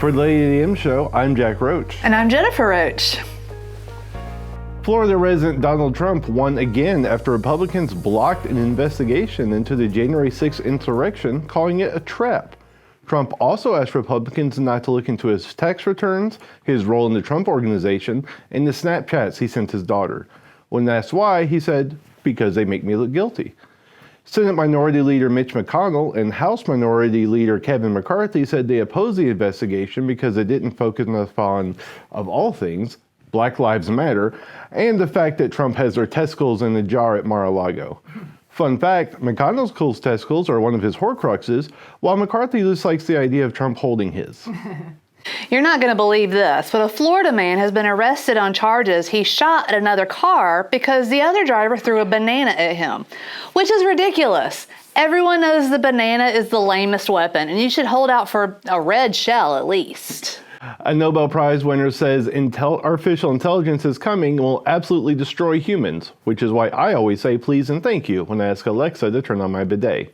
For the Lady M Show, I'm Jack Roach. And I'm Jennifer Roach. Florida resident Donald Trump won again after Republicans blocked an investigation into the January 6th insurrection, calling it a trap. Trump also asked Republicans not to look into his tax returns, his role in the Trump Organization, and the Snapchats he sent his daughter. When asked why, he said, "Because they make me look guilty." Senate Minority Leader Mitch McConnell and House Minority Leader Kevin McCarthy said they opposed the investigation because it didn't focus enough on, of all things, Black Lives Matter and the fact that Trump has their testicles in a jar at Mar-a-Lago. Fun fact, McConnell's testicles are one of his Horcruxes, while McCarthy just likes the idea of Trump holding his. You're not going to believe this, but a Florida man has been arrested on charges he shot at another car because the other driver threw a banana at him, which is ridiculous. Everyone knows the banana is the lamest weapon, and you should hold out for a red shell at least. A Nobel Prize winner says artificial intelligence is coming and will absolutely destroy humans, which is why I always say please and thank you when I ask Alexa to turn on my bidet.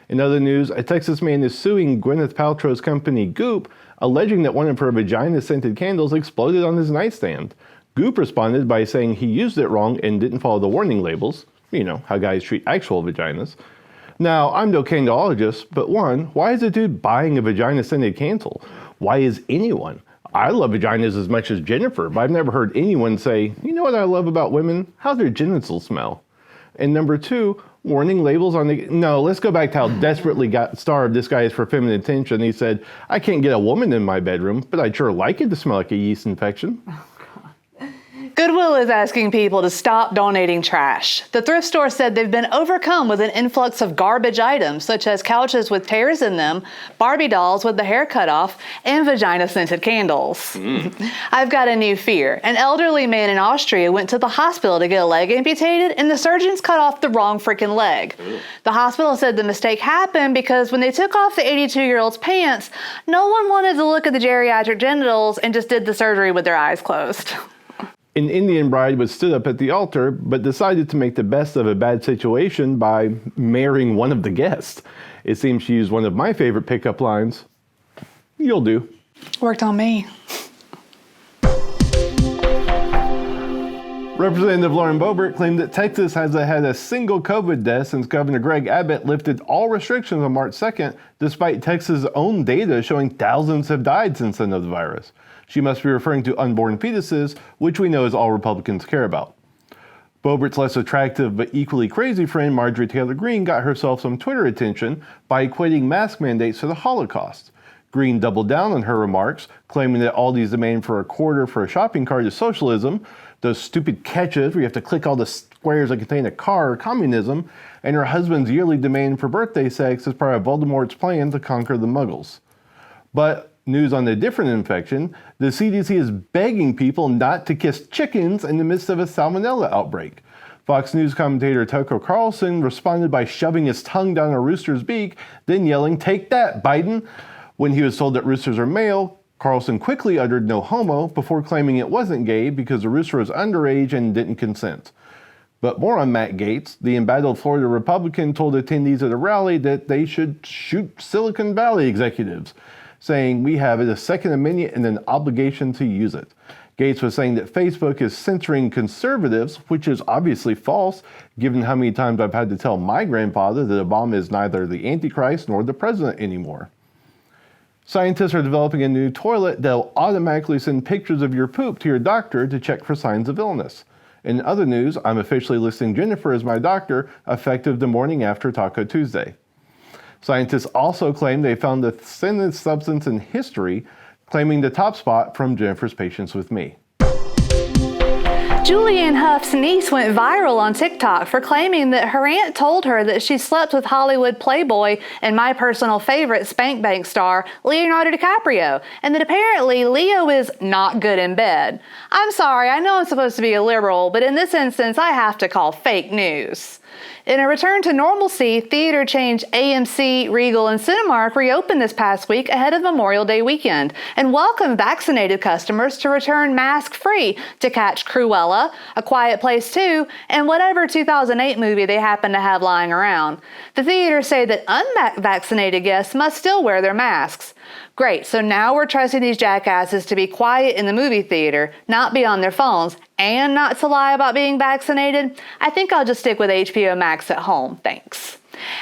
In other news, a Texas man is suing Gwyneth Paltrow's company Goop, alleging that one of her vagina-scented candles exploded on his nightstand. Goop responded by saying he used it wrong and didn't follow the warning labels. You know, how guys treat actual vaginas. Now, I'm no candleologist, but one, why is a dude buying a vagina-scented candle? Why is anyone? I love vaginas as much as Jennifer, but I've never heard anyone say, you know what I love about women? How their genitals smell. And number two, warning labels on the... No, let's go back to how desperately starved this guy is for feminine attention. He said, I can't get a woman in my bedroom, but I'd sure like it to smell like a yeast infection. Goodwill is asking people to stop donating trash. The thrift store said they've been overcome with an influx of garbage items, such as couches with tears in them, Barbie dolls with the hair cut off, and vagina-scented candles. I've got a new fear. An elderly man in Austria went to the hospital to get a leg amputated, and the surgeons cut off the wrong freaking leg. The hospital said the mistake happened because when they took off the 82-year-old's pants, no one wanted to look at the geriatric genitals and just did the surgery with their eyes closed. An Indian bride was stood up at the altar, but decided to make the best of a bad situation by marrying one of the guests. It seems she used one of my favorite pickup lines, "You'll do." Worked on me. Representative Lauren Boebert claimed that Texas hasn't had a single COVID death since Governor Greg Abbott lifted all restrictions on March 2nd, despite Texas' own data showing thousands have died since then of the virus. She must be referring to unborn fetuses, which we know is all Republicans care about. Boebert's less attractive but equally crazy friend Marjorie Taylor Greene got herself some Twitter attention by equating mask mandates to the Holocaust. Greene doubled down on her remarks, claiming that Aldi's demand for a quarter for a shopping cart is socialism, those stupid catches where you have to click all the squares that contain a car are communism, and her husband's yearly demand for birthday sex is part of Voldemort's plan to conquer the Muggles. But news on a different infection, the CDC is begging people not to kiss chickens in the midst of a salmonella outbreak. Fox News commentator Tucker Carlson responded by shoving his tongue down a rooster's beak, then yelling, "Take that, Biden!" When he was told that roosters are male, Carlson quickly uttered "no homo" before claiming it wasn't gay because the rooster was underage and didn't consent. But more on Matt Gaetz, the embattled Florida Republican told attendees at a rally that they should shoot Silicon Valley executives, saying, "We have a Second Amendment and an obligation to use it." Gaetz was saying that Facebook is censoring conservatives, which is obviously false, given how many times I've had to tell my grandfather that Obama is neither the Antichrist nor the president anymore. Scientists are developing a new toilet that will automatically send pictures of your poop to your doctor to check for signs of illness. In other news, I'm officially listing Jennifer as my doctor, effective the morning after Taco Tuesday. Scientists also claim they found the thinnest substance in history, claiming the top spot from Jennifer's patients with me. Julianne Hough's niece went viral on TikTok for claiming that her aunt told her that she slept with Hollywood playboy and my personal favorite Spank Bank star, Leonardo DiCaprio, and that apparently Leo is not good in bed. I'm sorry, I know I'm supposed to be a liberal, but in this instance, I have to call fake news. In a return to normalcy, theater chains AMC, Regal, and Cinemark reopened this past week ahead of Memorial Day weekend and welcomed vaccinated customers to return mask-free to catch Cruella, A Quiet Place 2, and whatever 2008 movie they happen to have lying around. The theaters say that unvaccinated guests must still wear their masks. Great, so now we're trusting these jackasses to be quiet in the movie theater, not be on their phones, and not to lie about being vaccinated? I think I'll just stick with HBO Max at home, thanks.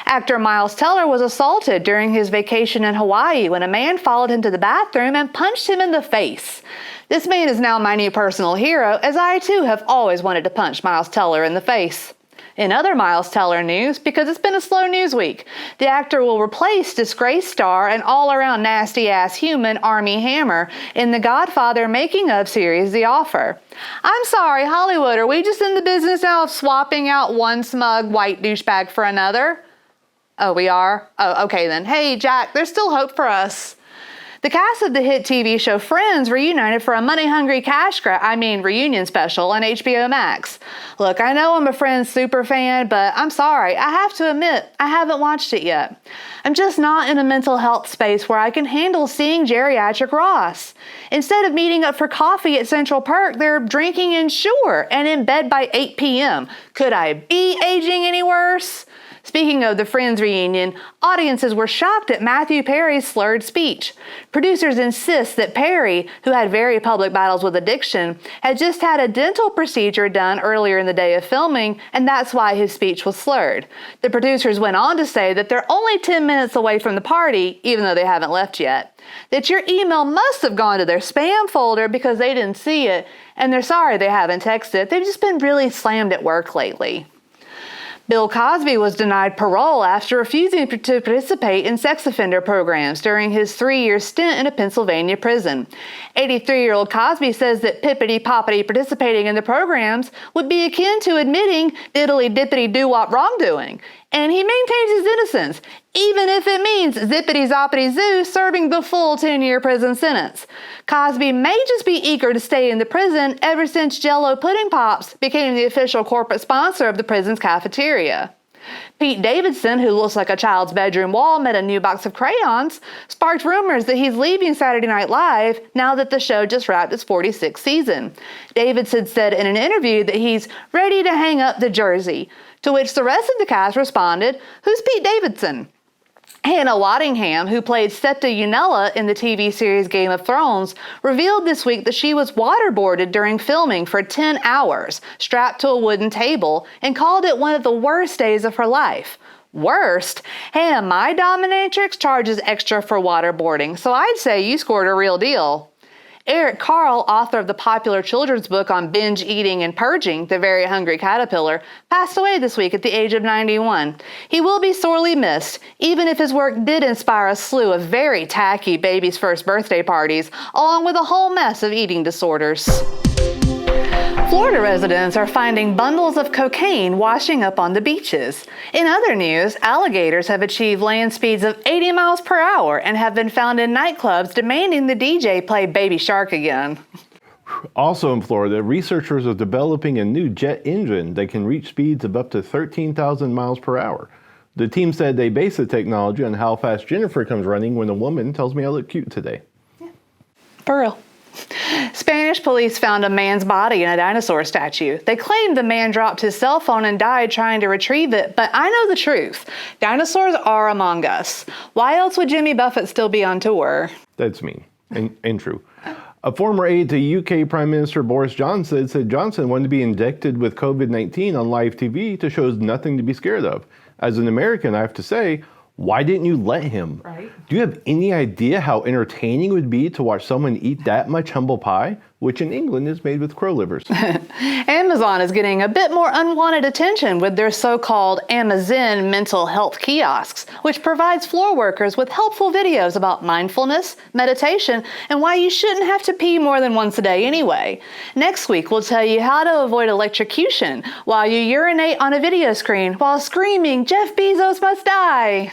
Actor Miles Teller was assaulted during his vacation in Hawaii when a man followed him to the bathroom and punched him in the face. This man is now my new personal hero, as I too have always wanted to punch Miles Teller in the face. In other Miles Teller news, because it's been a slow news week, the actor will replace disgraced star and all-around nasty-ass human Armie Hammer in the Godfather making-of series The Offer. I'm sorry, Hollywood, are we just in the business now of swapping out one smug white douchebag for another? Oh, we are? Oh, okay then. Hey, Jack, there's still hope for us. The cast of the hit TV show Friends reunited for a money-hungry reunion special on HBO Max. Look, I know I'm a Friends super fan, but I'm sorry, I have to admit, I haven't watched it yet. I'm just not in a mental health space where I can handle seeing geriatric Ross. Instead of meeting up for coffee at Central Perk, they're drinking in Shore and in bed by 8 p.m. Could I be aging any worse? Speaking of the Friends reunion, audiences were shocked at Matthew Perry's slurred speech. Producers insist that Perry, who had very public battles with addiction, had just had a dental procedure done earlier in the day of filming, and that's why his speech was slurred. The producers went on to say that they're only 10 minutes away from the party, even though they haven't left yet. That your email must have gone to their spam folder because they didn't see it, and they're sorry they haven't texted. They've just been really slammed at work lately. Bill Cosby was denied parole after refusing to participate in sex offender programs during his 3-year stint in a Pennsylvania prison. 83-year-old Cosby says that pippity-poppity participating in the programs would be akin to admitting diddly-dippity-doo-wop wrongdoing. And he maintains his innocence, even if it means zippity-zoppity-zoo serving the full 10-year prison sentence. Cosby may just be eager to stay in the prison ever since Jell-O Pudding Pops became the official corporate sponsor of the prison's cafeteria. Pete Davidson, who looks like a child's bedroom wall met a new box of crayons, sparked rumors that he's leaving Saturday Night Live now that the show just wrapped its 46th season. Davidson said in an interview that he's ready to hang up the jersey, to which the rest of the cast responded, "Who's Pete Davidson?" Hannah Waddingham, who played Septa Unella in the TV series Game of Thrones, revealed this week that she was waterboarded during filming for 10 hours, strapped to a wooden table, and called it one of the worst days of her life. Worst? Hannah, my dominatrix charges extra for waterboarding, so I'd say you scored a real deal. Eric Carle, author of the popular children's book on binge eating and purging, The Very Hungry Caterpillar, passed away this week at the age of 91. He will be sorely missed, even if his work did inspire a slew of very tacky babies' first birthday parties, along with a whole mess of eating disorders. Florida residents are finding bundles of cocaine washing up on the beaches. In other news, alligators have achieved land speeds of 80 miles per hour and have been found in nightclubs demanding the DJ play Baby Shark again. Also in Florida, researchers are developing a new jet engine that can reach speeds of up to 13,000 miles per hour. The team said they base the technology on how fast Jennifer comes running when a woman tells me I look cute today. Yeah. For real. Spanish police found a man's body in a dinosaur statue. They claimed the man dropped his cell phone and died trying to retrieve it, but I know the truth. Dinosaurs are among us. Why else would Jimmy Buffett still be on tour? That's mean and true. A former aide to UK Prime Minister Boris Johnson said Johnson wanted to be injected with COVID-19 on live TV to show us nothing to be scared of. As an American, I have to say, why didn't you let him? Right. Do you have any idea how entertaining it would be to watch someone eat that much humble pie, which in England is made with crow livers? Amazon is getting a bit more unwanted attention with their so-called Amazon mental health kiosks, which provides floor workers with helpful videos about mindfulness, meditation, and why you shouldn't have to pee more than once a day anyway. Next week, we'll tell you how to avoid electrocution while you urinate on a video screen while screaming, "Jeff Bezos must die!"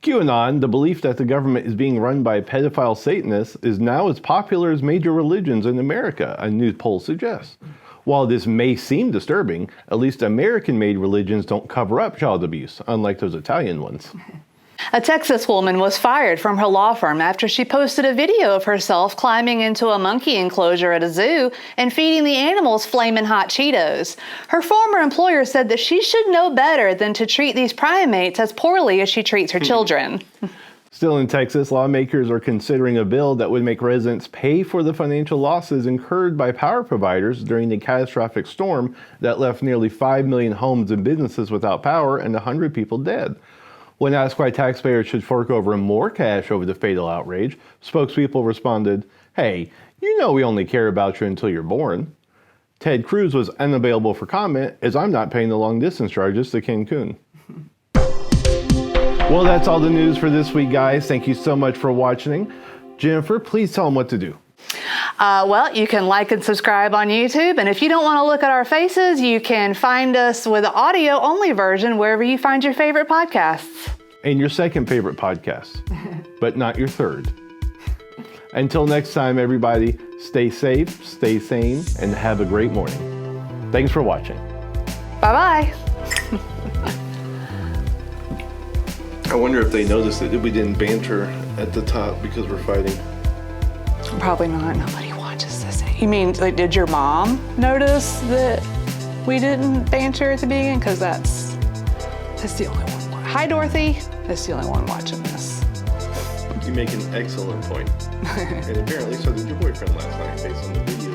QAnon, the belief that the government is being run by pedophile Satanists, is now as popular as major religions in America, a new poll suggests. While this may seem disturbing, at least American-made religions don't cover up child abuse, unlike those Italian ones. A Texas woman was fired from her law firm after she posted a video of herself climbing into a monkey enclosure at a zoo and feeding the animals flamin' hot Cheetos. Her former employer said that she should know better than to treat these primates as poorly as she treats her children. Still in Texas, lawmakers are considering a bill that would make residents pay for the financial losses incurred by power providers during the catastrophic storm that left nearly 5 million homes and businesses without power and 100 people dead. When asked why taxpayers should fork over more cash over the fatal outrage, spokespeople responded, "Hey, you know we only care about you until you're born." Ted Cruz was unavailable for comment, as I'm not paying the long-distance charges to Cancun. Well, that's all the news for this week, guys. Thank you so much for watching. Jennifer, please tell them what to do. Well, you can like and subscribe on YouTube. And if you don't want to look at our faces, you can find us with the audio-only version wherever you find your favorite podcasts. And your second favorite podcast, but not your third. Until next time, everybody, stay safe, stay sane, and have a great morning. Thanks for watching. Bye-bye. I wonder if they noticed that we didn't banter at the top because we're fighting. Probably not. Nobody watches this. You mean, like, did your mom notice that we didn't banter at the beginning? Because that's the only one. Hi, Dorothy. That's the only one watching this. You make an excellent point. And apparently so did your boyfriend last night based on the video.